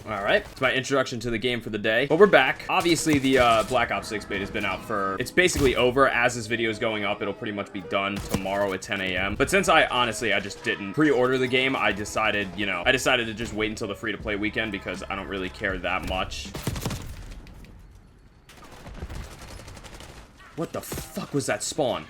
All right, it's my introduction to the game for the day. But we're back. Obviously, the Black Ops 6 beta has been out for... It's basically over. As this video is going up, it'll pretty much be done tomorrow at 10 a.m. But since I just didn't pre-order the game, I decided, I decided to just wait until the free-to-play weekend because I don't really care that much. What the fuck was that spawn?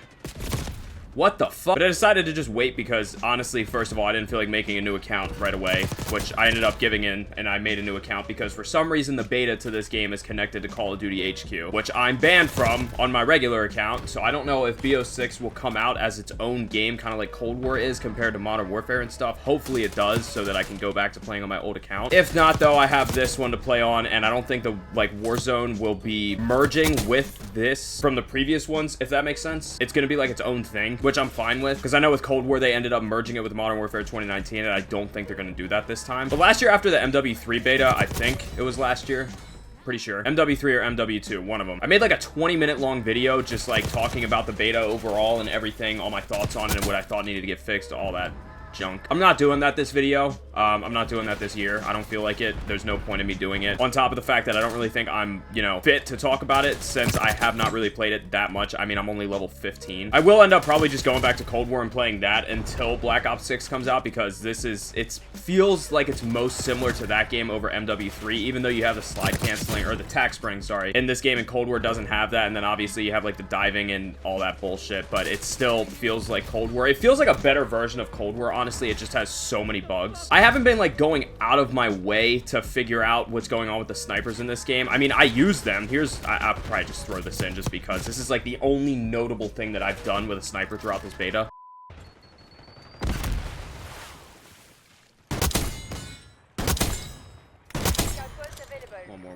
What the fuck? But I decided to just wait because, honestly, first of all, I didn't feel like making a new account right away, which I ended up giving in, and I made a new account because for some reason the beta to this game is connected to Call of Duty HQ, which I'm banned from on my regular account, so I don't know if BO6 will come out as its own game, kind of like Cold War is compared to Modern Warfare and stuff. Hopefully it does, so that I can go back to playing on my old account. If not, though, I have this one to play on, and I don't think the, Warzone will be merging with this from the previous ones, if that makes sense. It's gonna be like its own thing, which I'm fine with, because I know with Cold War they ended up merging it with Modern Warfare 2019, and I don't think they're going to do that this time. But last year after the MW3 beta, I think it was last year, pretty sure, MW3 or MW2, one of them, I made like a 20-minute long video just like talking about the beta overall and everything, all my thoughts on it and what I thought needed to get fixed, all that junk. I'm not doing that this video. I'm not doing that this year. I don't feel like it. There's no point in me doing it. On top of the fact that I don't really think I'm, fit to talk about it since I have not really played it that much. I mean, I'm only level 15. I will end up probably just going back to Cold War and playing that until Black Ops 6 comes out because it feels like it's most similar to that game over MW3, even though you have the slide canceling, or the tac spring, sorry. In this game in Cold War doesn't have that, and then obviously you have like the diving and all that bullshit, but it still feels like Cold War. It feels like a better version of Cold War, honestly. It just has so many bugs. I haven't been like going out of my way to figure out what's going on with the snipers in this game. I mean, I use them. I'll probably just throw this in just because this is like the only notable thing that I've done with a sniper throughout this beta. One more.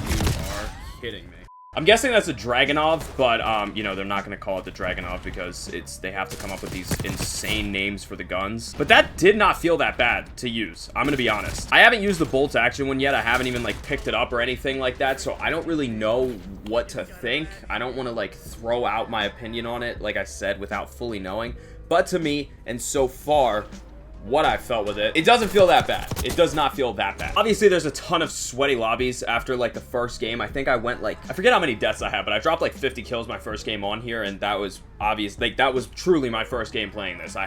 You are kidding me. I'm guessing that's a Dragunov, but, they're not going to call it the Dragunov because they have to come up with these insane names for the guns. But that did not feel that bad to use. I'm going to be honest. I haven't used the bolt action one yet. I haven't even, picked it up or anything like that, so I don't really know what to think. I don't want to, throw out my opinion on it, like I said, without fully knowing. But to me, and so far, what I felt with it doesn't feel that bad. It does not feel that bad. Obviously, there's a ton of sweaty lobbies after, the first game. I think I went, I forget how many deaths I had, but I dropped, 50 kills my first game on here, and that was obvious. That was truly my first game playing this. I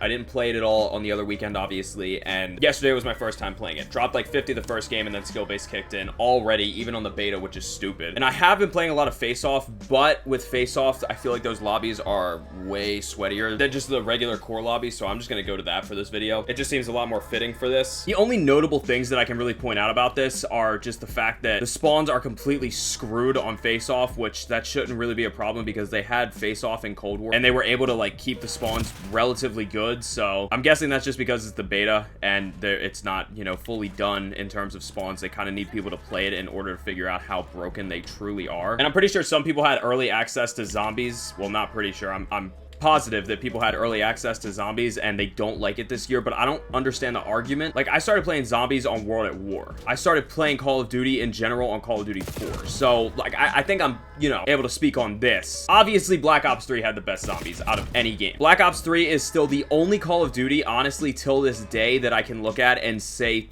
didn't play it at all on the other weekend, obviously, and yesterday was my first time playing it. Dropped, 50 the first game, and then skill-based kicked in already, even on the beta, which is stupid. And I have been playing a lot of face-off, but with face-off, I feel like those lobbies are way sweatier than just the regular core lobbies, so I'm just gonna go to that for this video. It just seems a lot more fitting for this. The only notable things that I can really point out about this are just the fact that the spawns are completely screwed on face-off, which that shouldn't really be a problem because they had face-off in Cold War and they were able to keep the spawns relatively good. So I'm guessing that's just because it's the beta and it's not, fully done in terms of spawns. They kind of need people to play it in order to figure out how broken they truly are. And I'm pretty sure some people had early access to zombies. Well, not pretty sure. I'm positive that people had early access to zombies and they don't like it this year, but I don't understand the argument. I started playing zombies on World at War. I started playing Call of Duty in general on Call of Duty 4. So, I think I'm, able to speak on this. Obviously, Black Ops 3 had the best zombies out of any game. Black Ops 3 is still the only Call of Duty, honestly, till this day that I can look at and say,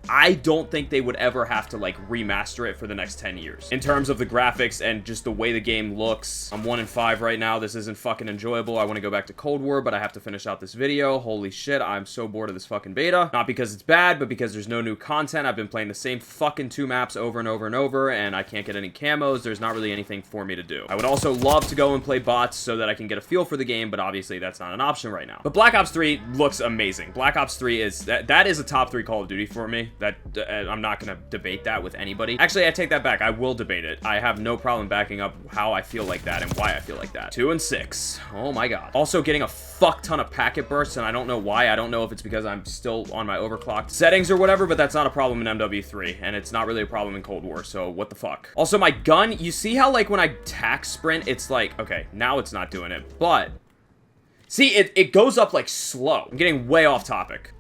I don't think they would ever have to remaster it for the next 10 years. In terms of the graphics and just the way the game looks, I'm 1-5 right now. This isn't fucking enjoyable. I want to go back to Cold War, but I have to finish out this video. Holy shit, I'm so bored of this fucking beta. Not because it's bad, but because there's no new content. I've been playing the same fucking 2 maps over and over and over, and I can't get any camos. There's not really anything for me to do. I would also love to go and play bots so that I can get a feel for the game, but obviously that's not an option right now. But Black Ops 3 looks amazing. Black Ops 3 is, that is a top 3 Call of Duty for me. I'm not gonna debate that with anybody. Actually, I take that back. I will debate it. I have no problem backing up how I feel like that and why I feel like that. 2 and 6. Oh my god. Also getting a fuck ton of packet bursts, and I don't know why. I don't know if it's because I'm still on my overclocked settings or whatever, but that's not a problem in MW3, and it's not really a problem in Cold War, so what the fuck. Also, my gun, you see how when I tac sprint, it's okay, now it's not doing it, but see, it goes up slow. I'm getting way off topic.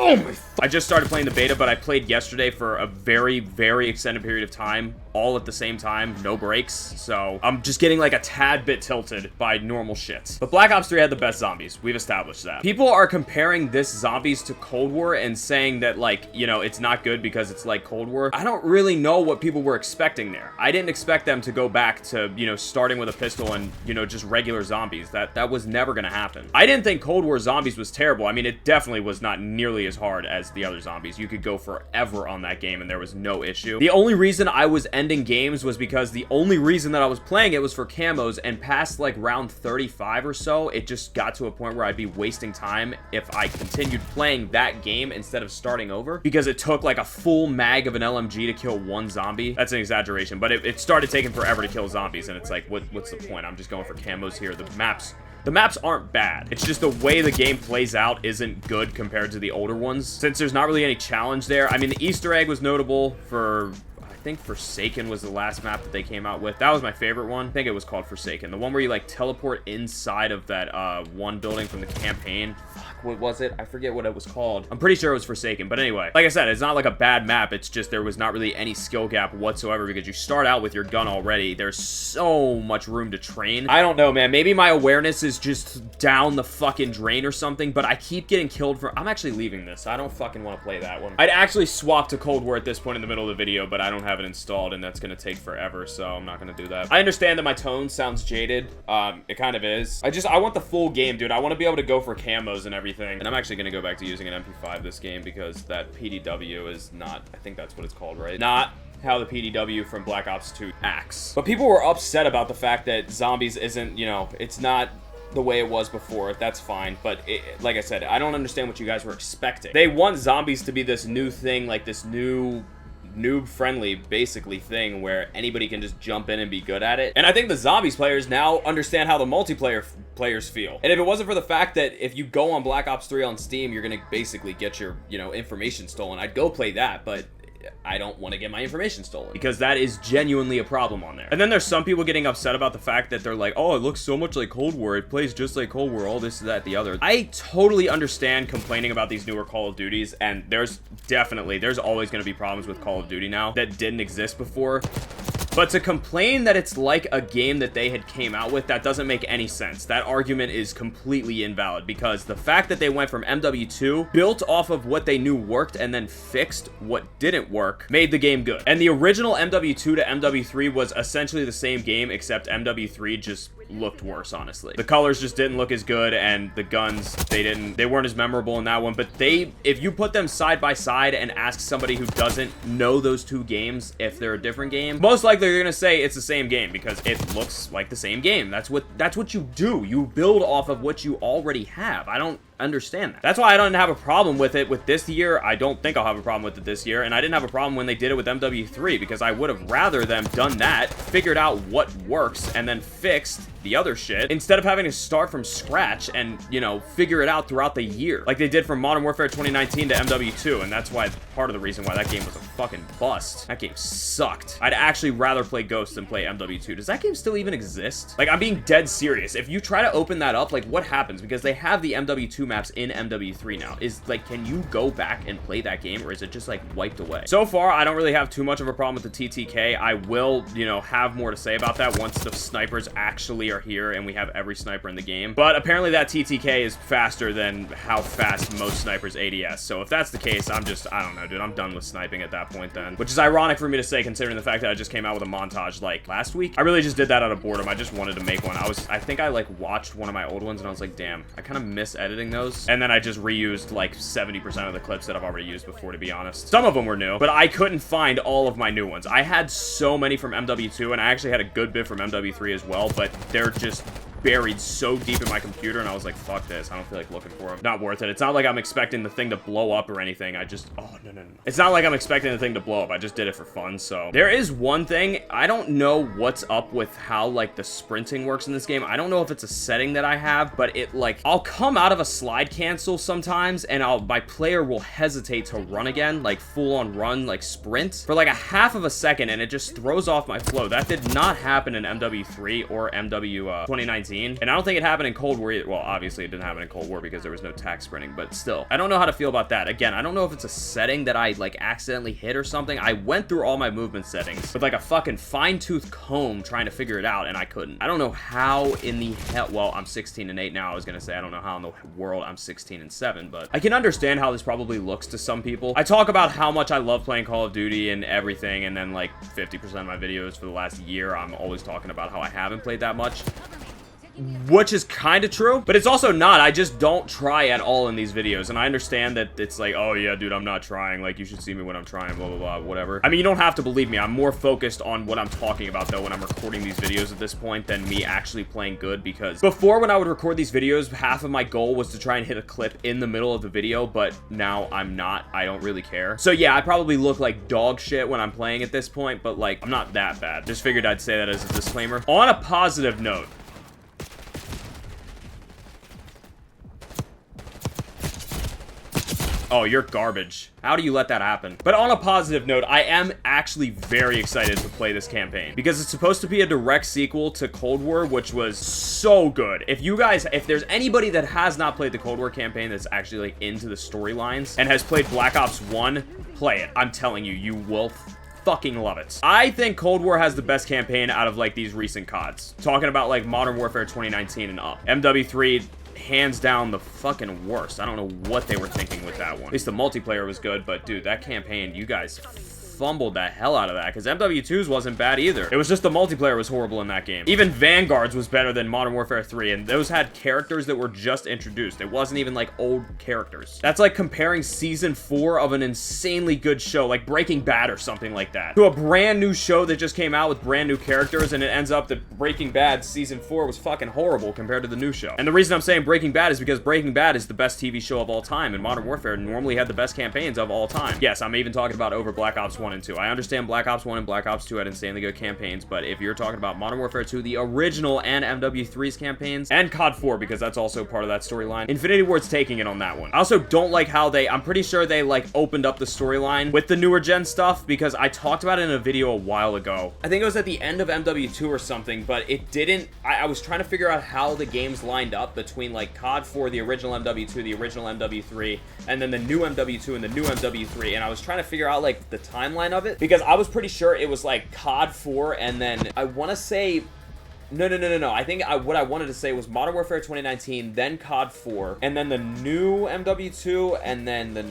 Oh my... I just started playing the beta, but I played yesterday for a very, very extended period of time all at the same time, no breaks. So I'm just getting like a tad bit tilted by normal shit. But Black Ops 3 had the best zombies. We've established that. People are comparing this zombies to Cold War and saying that, like, you know, it's not good because it's like Cold War. I don't really know what people were expecting there. I didn't expect them to go back to, you know, starting with a pistol and, you know, just regular zombies. That was never gonna happen. I didn't think Cold War zombies was terrible. I mean, it definitely was not nearly as hard as the other zombies. You could go forever on that game and there was no issue. The only reason I was ending games was because the only reason that I was playing it was for camos, and past like round 35 or so, it just got to a point where I'd be wasting time if I continued playing that game instead of starting over, because it took like a full mag of an LMG to kill one zombie. That's an exaggeration, but it started taking forever to kill zombies, and it's like, what's the point? I'm just going for camos here. The maps aren't bad. It's just the way the game plays out isn't good compared to the older ones, since there's not really any challenge there. I mean, the Easter egg was notable for... I think Forsaken was the last map that they came out with. That was my favorite one. I think it was called Forsaken. The one where you, like, teleport inside of that one building from the campaign. Fuck, what was it? I forget what it was called. I'm pretty sure it was Forsaken. But anyway, like I said, it's not like a bad map. It's just there was not really any skill gap whatsoever because you start out with your gun already. There's so much room to train. I don't know, man. Maybe my awareness is just down the fucking drain or something, but I keep getting killed for... I'm actually leaving this. I don't fucking want to play that one. I'd actually swap to Cold War at this point in the middle of the video, but I don't have it installed, and that's gonna take forever, so I'm not gonna do that. I understand that my tone sounds jaded. It kind of is. I want the full game, dude. I want to be able to go for camos and everything. And I'm actually gonna go back to using an MP5 this game because that PDW is not... I think that's what it's called, right? Not how the PDW from Black Ops 2 acts. But people were upset about the fact that zombies isn't, you know, it's not the way it was before. That's fine, but like I said, I don't understand what you guys were expecting. They want zombies to be this new thing, like this new noob-friendly, basically, thing where anybody can just jump in and be good at it. And I think the zombies players now understand how the multiplayer players feel. And if it wasn't for the fact that if you go on Black Ops 3 on Steam, you're gonna basically get your, you know, information stolen, I'd go play that, but I don't want to get my information stolen because that is genuinely a problem on there. And then there's some people getting upset about the fact that they're like, oh, it looks so much like Cold War. It plays just like Cold War, all this, that, the other. I totally understand complaining about these newer Call of Duties, and there's always going to be problems with Call of Duty now that didn't exist before. But to complain that it's like a game that they had came out with, that doesn't make any sense. That argument is completely invalid because the fact that they went from MW2, built off of what they knew worked and then fixed what didn't work, made the game good. And the original MW2 to MW3 was essentially the same game, except MW3 just looked worse, honestly. The colors just didn't look as good, and the guns, they weren't as memorable in that one. But if you put them side by side and ask somebody who doesn't know those two games if they're a different game, most likely they're gonna say it's the same game because it looks like the same game. That's what you do. You build off of what you already have. I don't understand that. That's why I don't have a problem with it with this year. I don't think I'll have a problem with it this year, and I didn't have a problem when they did it with MW3 because I would have rather them done that, figured out what works, and then fixed the other shit instead of having to start from scratch and, you know, figure it out throughout the year like they did from Modern Warfare 2019 to MW2. And that's why part of the reason why that game was a fucking bust. That game sucked. I'd actually rather play Ghost than play MW2. Does that game still even exist? Like, I'm being dead serious. If you try to open that up, like, what happens? Because they have the MW2 maps in MW3 now. Is, like, can you go back and play that game, or is it just, like, wiped away? So far, I don't really have too much of a problem with the TTK. I will, you know, have more to say about that once the snipers actually are here and we have every sniper in the game. But apparently that TTK is faster than how fast most snipers ADS. So if that's the case, I don't know, dude. I'm done with sniping at that point then. Which is ironic for me to say considering the fact that I just came out with a montage, like, last week. I really just did that out of boredom. I just wanted to make one. I think I, like, watched one of my old ones and I was like, damn, I kind of miss editing those. And then I just reused, like, 70% of the clips that I've already used before, to be honest. Some of them were new, but I couldn't find all of my new ones. I had so many from MW2, and I actually had a good bit from MW3 as well, but they're just buried so deep in my computer, and I was like, fuck this. I don't feel like looking for them. Not worth it. It's not like I'm expecting the thing to blow up or anything. Oh, no. It's not like I'm expecting the thing to blow up. I just did it for fun, so. There is one thing. I don't know what's up with how, like, the sprinting works in this game. I don't know if it's a setting that I have, but it, like, I'll come out of a slide cancel sometimes, and my player will hesitate to run again, like, full-on run, like, sprint, for, like, a half of a second, and it just throws off my flow. That did not happen in MW3 or MW 2019. 2019. And I don't think it happened in Cold War either. Well, obviously it didn't happen in Cold War because there was no tac sprinting, but still. I don't know how to feel about that. Again, I don't know if it's a setting that I like accidentally hit or something. I went through all my movement settings with like a fucking fine-tooth comb trying to figure it out, and I couldn't. I don't know how in the hell, well, I'm 16-8 now. I was gonna say, I don't know how in the world I'm 16-7, but I can understand how this probably looks to some people. I talk about how much I love playing Call of Duty and everything, and then like 50% of my videos for the last year, I'm always talking about how I haven't played that much. Which is kind of true, but it's also not. I just don't try at all in these videos, and I understand that it's like, oh yeah, dude, I'm not trying. Like, you should see me when I'm trying, blah, blah, blah, whatever. I mean, you don't have to believe me. I'm more focused on what I'm talking about, though, when I'm recording these videos at this point than me actually playing good, because before, when I would record these videos, half of my goal was to try and hit a clip in the middle of the video, but now I'm not. I don't really care. So yeah, I probably look like dog shit when I'm playing at this point, but like, I'm not that bad. Just figured I'd say that as a disclaimer. On a positive note, oh, you're garbage. How do you let that happen? But on a positive note, I am actually very excited to play this campaign because it's supposed to be a direct sequel to Cold War, which was so good. If you guys, if there's anybody that has not played the Cold War campaign that's actually like into the storylines and has played Black Ops 1, play it. I'm telling you, you will fucking love it. I think Cold War has the best campaign out of like these recent CODs. Talking about like Modern Warfare 2019 and up. MW3, hands down the fucking worst. I don't know what they were thinking with that one. At least the multiplayer was good, but dude, that campaign, you guys fumbled the hell out of that, because MW2's wasn't bad either. It was just the multiplayer was horrible in that game. Even Vanguard's was better than Modern Warfare 3, and those had characters that were just introduced. It wasn't even like old characters. That's like comparing season 4 of an insanely good show, like Breaking Bad or something like that, to a brand new show that just came out with brand new characters, and it ends up that Breaking Bad season 4 was fucking horrible compared to the new show. And the reason I'm saying Breaking Bad is because Breaking Bad is the best TV show of all time, and Modern Warfare normally had the best campaigns of all time. Yes, I'm even talking about over Black Ops 1 and 2. I understand Black Ops 1 and Black Ops 2 had insanely good campaigns, but if you're talking about Modern Warfare 2, the original, and MW3's campaigns, and COD 4, because that's also part of that storyline, Infinity Ward's taking it on that one. I also don't like how I'm pretty sure they, like, opened up the storyline with the newer gen stuff, because I talked about it in a video a while ago. I think it was at the end of MW2 or something, but it didn't, I was trying to figure out how the games lined up between, like, COD 4, the original MW2, the original MW3, and then the new MW2 and the new MW3, and I was trying to figure out, like, the timeline of it, because I was pretty sure it was like COD 4, and then I want to say, no. I think what I wanted to say was Modern Warfare 2019, then COD 4, and then the new MW2, and then the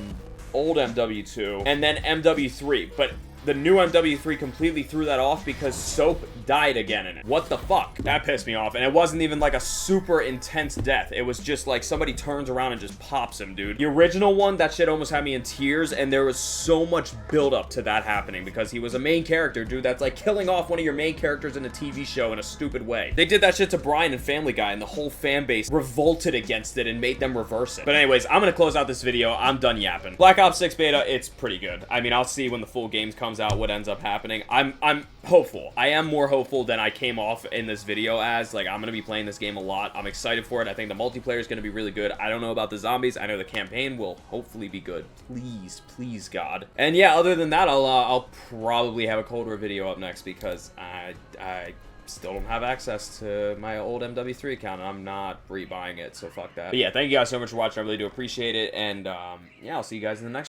old MW2, and then MW3, but the new MW3 completely threw that off because Soap died again in it. What the fuck? That pissed me off. And it wasn't even like a super intense death. It was just like somebody turns around and just pops him, dude. The original one, that shit almost had me in tears, and there was so much buildup to that happening because he was a main character, dude. That's like killing off one of your main characters in a TV show in a stupid way. They did that shit to Brian and Family Guy, and the whole fan base revolted against it and made them reverse it. But anyways, I'm gonna close out this video. I'm done yapping. Black Ops 6 Beta, it's pretty good. I mean, I'll see when the full game comes out what ends up happening. I'm hopeful. I am more hopeful than I came off in this video as. Like, I'm gonna be playing this game a lot. I'm excited for it. I think the multiplayer is gonna be really good. I don't know about the zombies. I know the campaign will hopefully be good. Please God. And yeah, other than that, I'll probably have a Cold War video up next because I still don't have access to my old MW3 account, and I'm not rebuying it, so fuck that. But yeah, thank you guys so much for watching. I really do appreciate it, and yeah, I'll see you guys in the next